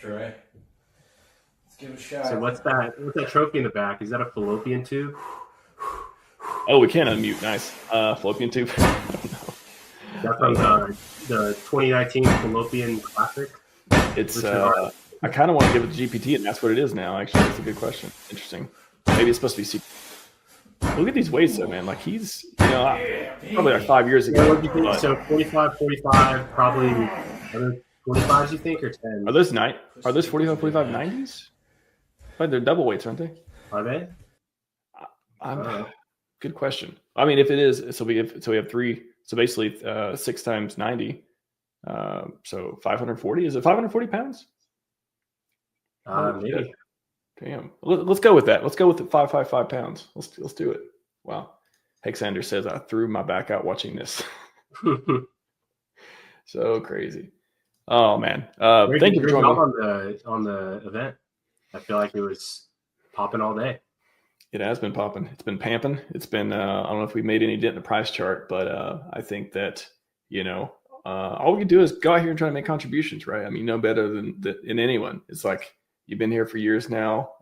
Try. Let's give it a shot. So what's that? What's that trophy in the back? Is that a fallopian tube? Oh, we can unmute. Nice. Fallopian tube. That's from the 2019 Fallopian Classic. It's I kind of want to give it to GPT, and that's what it is now. Actually, that's a good question. Interesting. Maybe it's supposed to be secret. Look at these weights, though, man. Like he's, probably like 5 years ago. What do you think? So 45, 45, probably 45s, you think, or 10? Are those 45, 45 90s? But they're double weights, aren't they? Are they? Good question. I mean, if it is, so we have three. So basically, 6 times 90. So 540. Is it 540 pounds? Maybe. Damn. Let's go with that. Let's go with the 555 pounds. Let's do it. Wow. Hexander says I threw my back out watching this. So crazy. Oh man. Thank you for joining on the event. I feel like it was popping all day. It has been popping. It's been pamping. It's been, I don't know if we made any dent in the price chart, but I think that, all we can do is go out here and try to make contributions, right? I mean, no better than anyone. It's like you've been here for years now,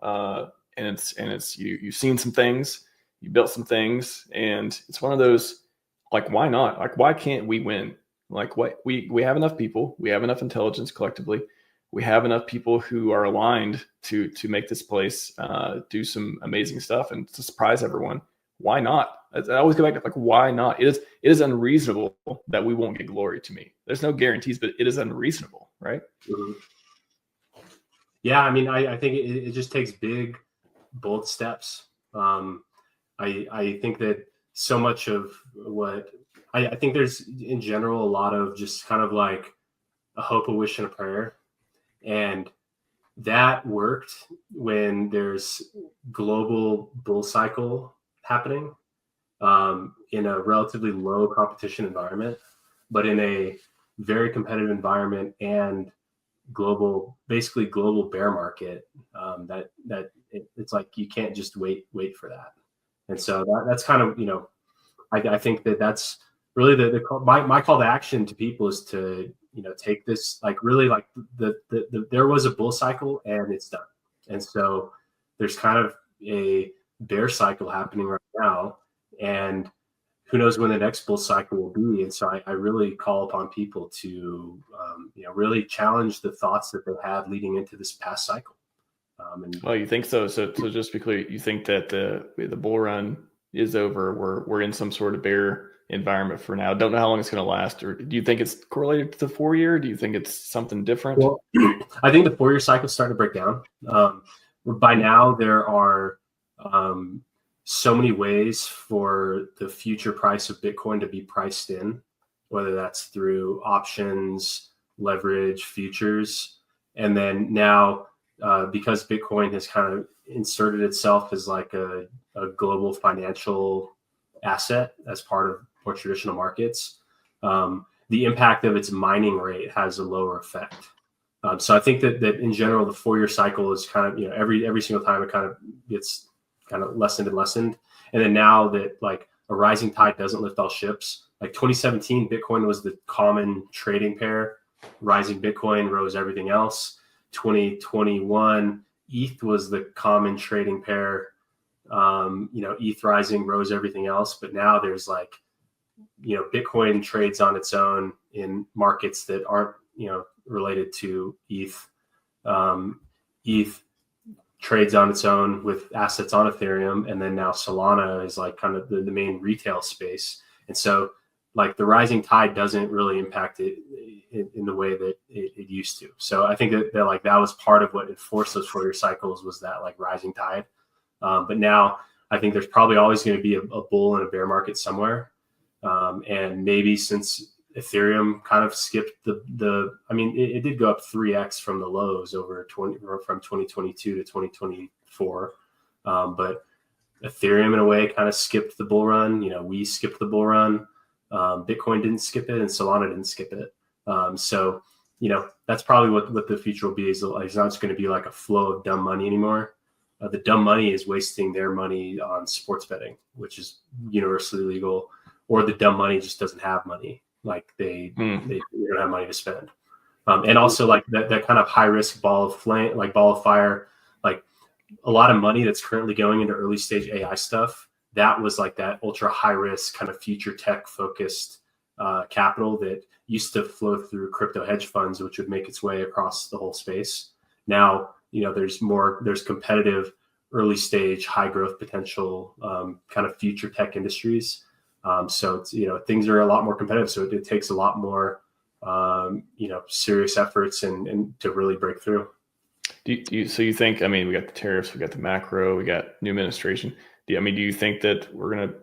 and it's you've seen some things, you built some things, and it's one of those, like, why not? Like, why can't we win? Like, what we have enough people, we have enough intelligence collectively. We have enough people who are aligned to make this place do some amazing stuff and to surprise everyone. Why not? I always go back to, like, why not? It is unreasonable that we won't get glory. To me, there's no guarantees, but it is unreasonable, right? Mm-hmm. Yeah, I mean, I think it just takes big, bold steps. I think that so much of what I think there's in general a lot of just kind of like a hope, a wish, and a prayer. And that worked when there's global bull cycle happening in a relatively low competition environment, but in a very competitive environment and basically global bear market, it's like you can't just wait for that. And so that's kind of, I think that's really my call to action to people is to, take this, like, really, like there was a bull cycle and it's done. And so there's kind of a bear cycle happening right now, and who knows when the next bull cycle will be. And so I really call upon people to, really challenge the thoughts that they had leading into this past cycle. Well, you think so? So just to be clear, you think that the bull run is over? We're in some sort of bear environment for now. Don't know how long it's going to last, or do you think it's correlated to the 4-year? Do you think it's something different? Well, I think the 4-year cycle is starting to break down. By now, there are so many ways for the future price of Bitcoin to be priced in, whether that's through options, leverage, futures, and then now because Bitcoin has kind of inserted itself as like a global financial asset as part of more traditional markets, the impact of its mining rate has a lower effect. So I think that in general, the 4-year cycle is kind of, every single time it kind of gets kind of lessened and lessened. And then now that, like, a rising tide doesn't lift all ships, like 2017, Bitcoin was the common trading pair. Rising Bitcoin rose everything else. 2021, ETH was the common trading pair. ETH rising rose everything else. But now there's, like, Bitcoin trades on its own in markets that aren't, related to ETH. ETH trades on its own with assets on Ethereum. And then now Solana is, like, kind of the main retail space. And so, like, the rising tide doesn't really impact it in the way that it used to. So I think that like that was part of what enforced those 4-year cycles, was that, like, rising tide. But now I think there's probably always going to be a bull and a bear market somewhere. And maybe since Ethereum kind of skipped it did go up 3x from the lows from 2022 to 2024. But Ethereum in a way kind of skipped the bull run. We skipped the bull run. Bitcoin didn't skip it, and Solana didn't skip it. So, that's probably what the future will be. It's not just going to be like a flow of dumb money anymore. The dumb money is wasting their money on sports betting, which is universally legal, or the dumb money just doesn't have money. Like they don't have money to spend. And also like that kind of high risk ball of fire, like a lot of money that's currently going into early stage AI stuff. That was like that ultra high risk kind of future tech focused capital that used to flow through crypto hedge funds, which would make its way across the whole space. Now, there's competitive early stage, high growth potential kind of future tech industries. So it's, things are a lot more competitive. So it takes a lot more, serious efforts and to really break through. So you think, I mean, we got the tariffs, we got the macro, we got new administration. Do you think that we're going to,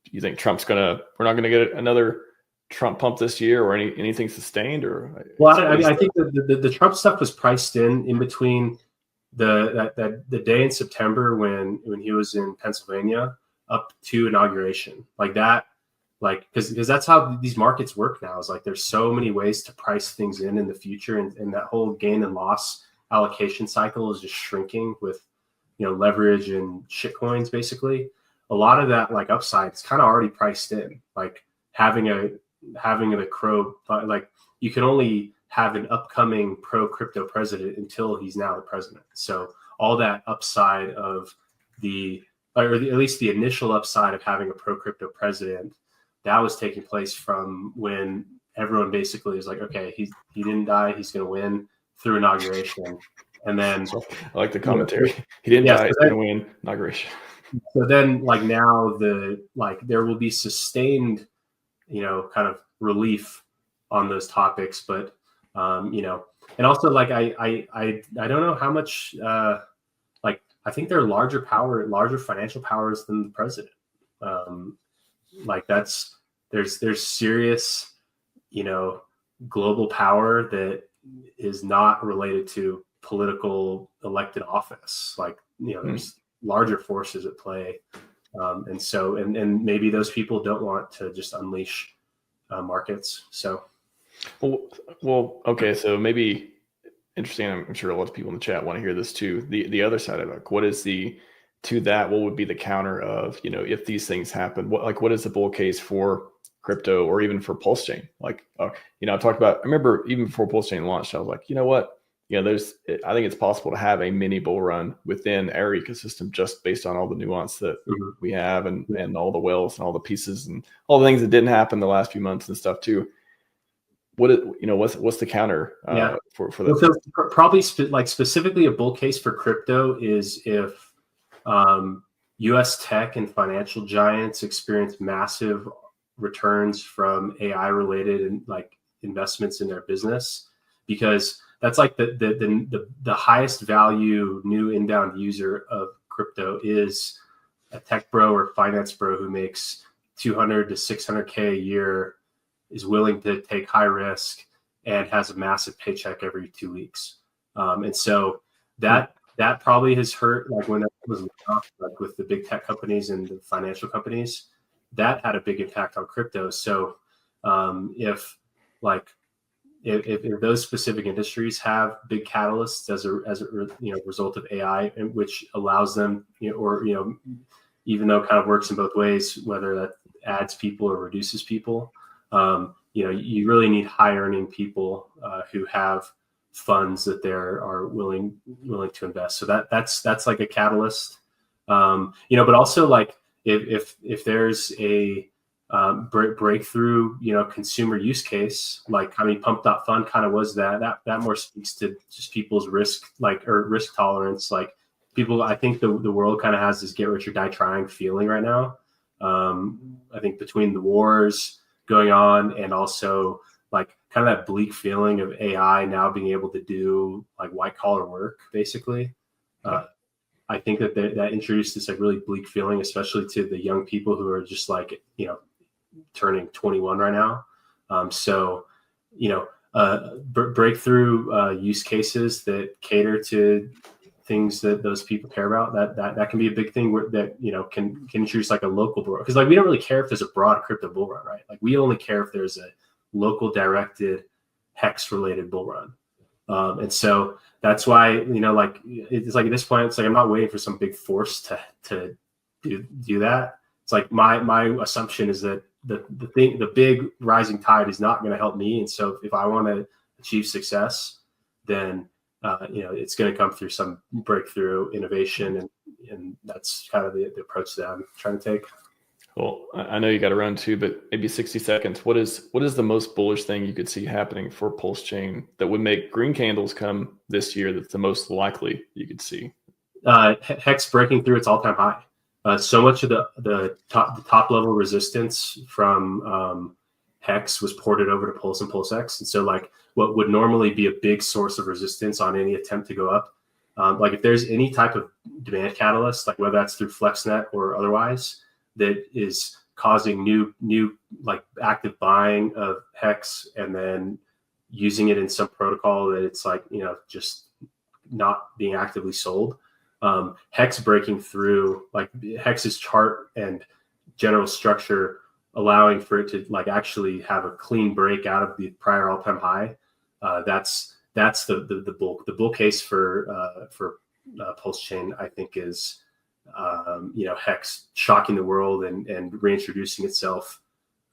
you think we're not going to get another Trump pump this year or anything sustained? Or well, I think that the Trump stuff was priced in between the day in September when he was in Pennsylvania up to inauguration, like that, like because that's how these markets work now. Is like there's so many ways to price things in the future, and that whole gain and loss allocation cycle is just shrinking with leverage and shit coins. Basically, a lot of that like upside is kind of already priced in. Like having the crow, like you can only have an upcoming pro crypto president until he's now the president. So all that upside of at least the initial upside of having a pro crypto president, that was taking place from when everyone basically is like, okay, he didn't die, he's going to win through inauguration. And then I like the commentary. He didn't die, he's going to win inauguration. So then like now there will be sustained, kind of relief on those topics, but and also like I don't know how much I think they're larger financial powers than the president. Like there's serious, global power that is not related to political elected office. Like, there's larger forces at play. And maybe those people don't want to just unleash markets. So. Well, okay. So maybe interesting. I'm sure a lot of people in the chat want to hear this too. The other side of it, what would be the counter of, if these things happen, what is the bull case for crypto or even for PulseChain? Like, I remember even before PulseChain launched, I was like, I think it's possible to have a mini bull run within our ecosystem just based on all the nuance that we have and all the whales and all the pieces and all the things that didn't happen the last few months and stuff too. What's the counter for that? So probably specifically a bull case for crypto is if U.S. tech and financial giants experience massive returns from AI related and like investments in their business, because that's like the highest value new inbound user of crypto is a tech bro or finance bro who makes 200 to 600K a year, is willing to take high risk and has a massive paycheck every 2 weeks. And so that probably has hurt, like when it was like with the big tech companies and the financial companies, that had a big impact on crypto. So if those specific industries have big catalysts as a result of AI, which allows them, even though it kind of works in both ways, whether that adds people or reduces people, you really need high earning people who have funds that are willing to invest. So that's like a catalyst, but also like if there's a breakthrough, consumer use case, like pump.fund kind of was that more speaks to just people's risk tolerance. Like people, I think the world kind of has this get rich or die trying feeling right now. I think between the wars going on and also like kind of that bleak feeling of AI now being able to do like white collar work, basically. I think that introduced this like really bleak feeling, especially to the young people who are just like, turning 21 right now. Breakthrough use cases that cater to things that those people care about, that can be a big thing that can introduce like a local bull run. Because like we don't really care if there's a broad crypto bull run, right? Like we only care if there's a local directed hex related bull run. And so that's why, like it's like at this point, it's like I'm not waiting for some big force to do that. It's like my assumption is that the big rising tide is not going to help me. And so if I want to achieve success, then it's going to come through some breakthrough innovation, and that's kind of the approach that I'm trying to take. Well, I know you got to run too, but maybe 60 seconds. What is the most bullish thing you could see happening for PulseChain that would make green candles come this year? That's the most likely you could see. Hex breaking through its all-time high. So much of the top level resistance from Hex was ported over to Pulse and PulseX, and so like what would normally be a big source of resistance on any attempt to go up, like if there's any type of demand catalyst, like whether that's through FlexNet or otherwise, that is causing new like active buying of Hex and then using it in some protocol that it's like, just not being actively sold. Hex breaking through, like Hex's chart and general structure, allowing for it to like actually have a clean break out of the prior all-time high. That's the bull case for PulseChain, I think, is Hex shocking the world and reintroducing itself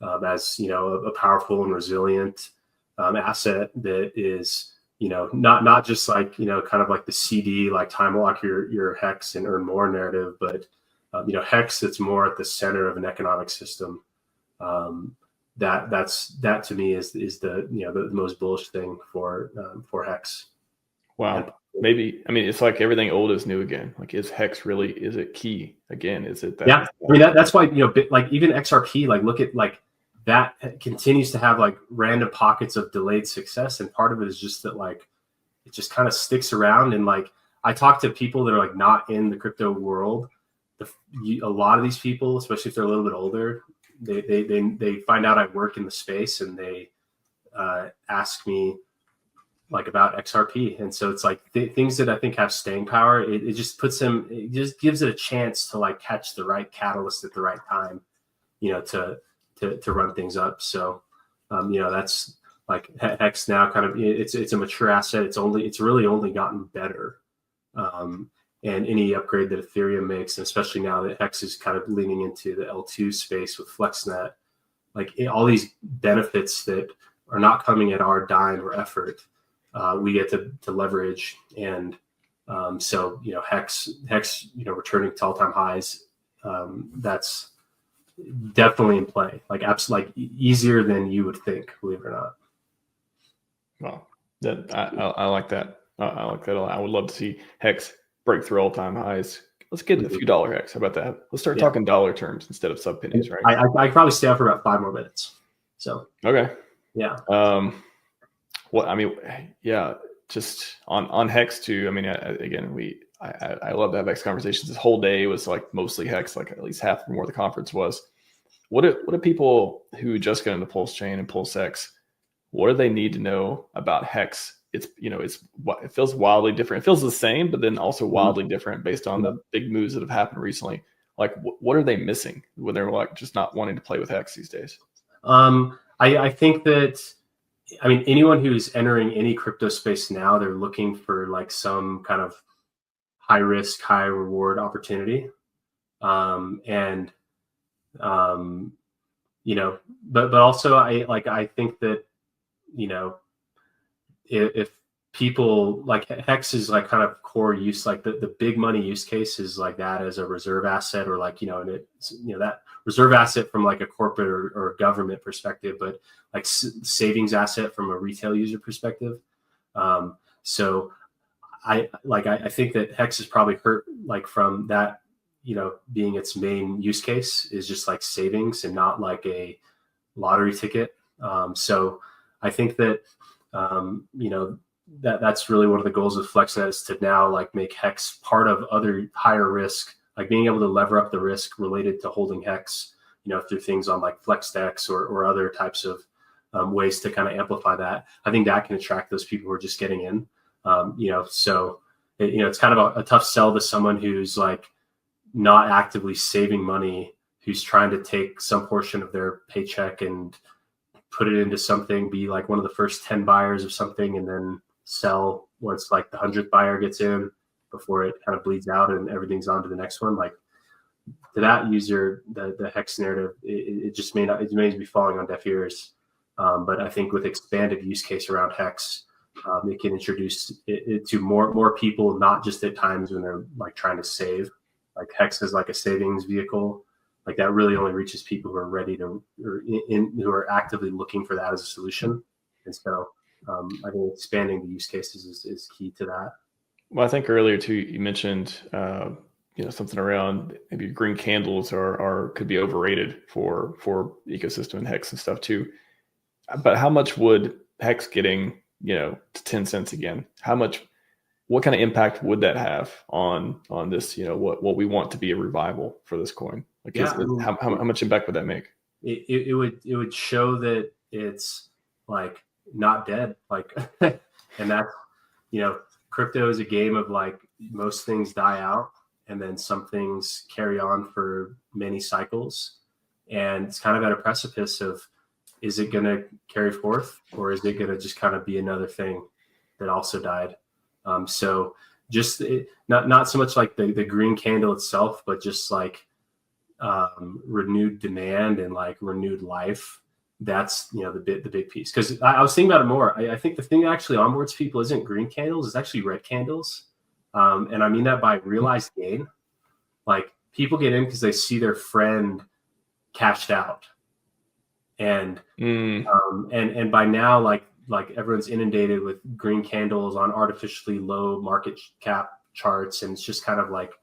as a powerful and resilient asset that is not just like kind of like the CD, like time lock your Hex and earn more narrative, but Hex that's more at the center of an economic system. That to me is the most bullish thing for Hex. Wow. And maybe, I mean, it's like everything old is new again. Like, is Hex really, is it key again? Is it that? Yeah, I mean, that's why, like even XRP, like look at like that continues to have like random pockets of delayed success. And part of it is just that like, it just kind of sticks around. And like, I talk to people that are like not in the crypto world. A lot of these people, especially if they're a little bit older, they find out I work in the space and they ask me like about XRP. And so it's like things that I think have staying power. It just puts them, it just gives it a chance to like catch the right catalyst at the right time, to run things up. So, that's like Hex now kind of, it's a mature asset. It's really only gotten better. And any upgrade that Ethereum makes, and especially now that Hex is kind of leaning into the L2 space with FlexNet, like all these benefits that are not coming at our dime or effort, we get to leverage. And so, Hex, returning to all-time highs, that's definitely in play, like absolutely easier than you would think, believe it or not. Well, I like that. I like that a lot. I would love to see Hex break through all-time highs. Let's get a few dollar Hex. How about that? Let's start talking dollar terms instead of sub pennies, right? I could probably stay out for about 5 more minutes. So okay, yeah. Just on Hex too. I mean, I love to have Hex conversations. This whole day was like mostly Hex, like at least half or more of the conference was. What do people who just got into PulseChain and PulseX, what do they need to know about Hex? It feels wildly different. It feels the same, but then also wildly different based on the big moves that have happened recently. Like, what are they missing when they're like just not wanting to play with Hex these days? I think that, I mean, anyone who's entering any crypto space now, they're looking for like some kind of high risk, high reward opportunity. But also I think that, if people like Hex is like kind of core use, like the big money use case is like that as a reserve asset, or like, that reserve asset from like a corporate or government perspective, but like savings asset from a retail user perspective. So I think that Hex is probably hurt like from that, being its main use case is just like savings and not like a lottery ticket. So I think that, that's really one of the goals of FlexNet is to now like make Hex part of other higher risk, like being able to lever up the risk related to holding Hex, through things on like FlexDex or other types of ways to kind of amplify that. I think that can attract those people who are just getting in. So it's kind of a tough sell to someone who's like not actively saving money, who's trying to take some portion of their paycheck and put it into something, be like one of the first 10 buyers of something, and then sell once like the 100th buyer gets in before it kind of bleeds out and everything's on to the next one. Like, to that user, the Hex narrative, it just may be falling on deaf ears. But I think with expanded use case around Hex, it can introduce it to more people, not just at times when they're like trying to save. Like Hex is like a savings vehicle, like that really only reaches people who are ready to, or who are actively looking for that as a solution. And so I think expanding the use cases is key to that. Well, I think earlier too, you mentioned something around maybe green candles are could be overrated for ecosystem and Hex and stuff too. But how much would Hex getting to 10 cents again? What kind of impact would that have on this? What we want to be a revival for this coin? Like, how much impact would that make? It would show that it's like not dead, like, and that's crypto is a game of like most things die out and then some things carry on for many cycles, and it's kind of at a precipice of, is it going to carry forth, or is it going to just kind of be another thing that also died? So just not so much like the green candle itself, but just like renewed demand and like renewed life. That's the big piece. Because I was thinking about it more. I think the thing that actually onboards people isn't green candles; it's actually red candles. And I mean that by realized gain. Like people get in because they see their friend cashed out, and and by now like everyone's inundated with green candles on artificially low market cap charts, and it's just kind of like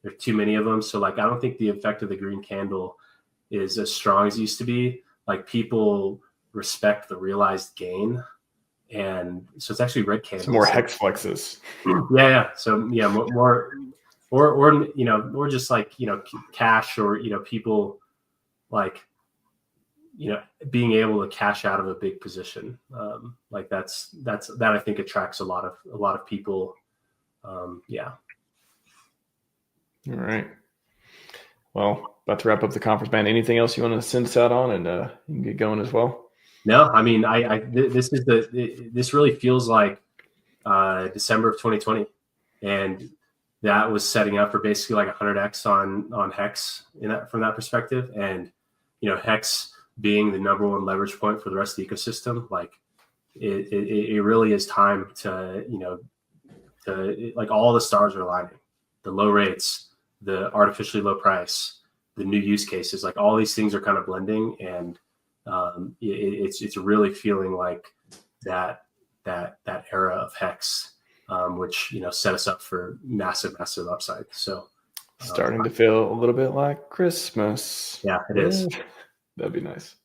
there's too many of them. So like I don't think the effect of the green candle is as strong as it used to be. Like people respect the realized gain, and so it's actually red candles. Some more Hex flexes. Yeah. So yeah, more or just like cash, or people like being able to cash out of a big position. Like that I think attracts a lot of people. Yeah. All right. Well, about to wrap up the conference, man. Anything else you want to send us out on, and you can get going as well? No, I mean, this really feels like December of 2020, and that was setting up for basically like 100x on Hex from that perspective, and Hex being the number one leverage point for the rest of the ecosystem. Like it really is time to like all the stars are aligning, the low rates, the artificially low price, the new use cases, like all these things are kind of blending, and it's really feeling like that era of Hex, which set us up for massive upside. So starting to feel a little bit like Christmas. Yeah, it is. That'd be nice.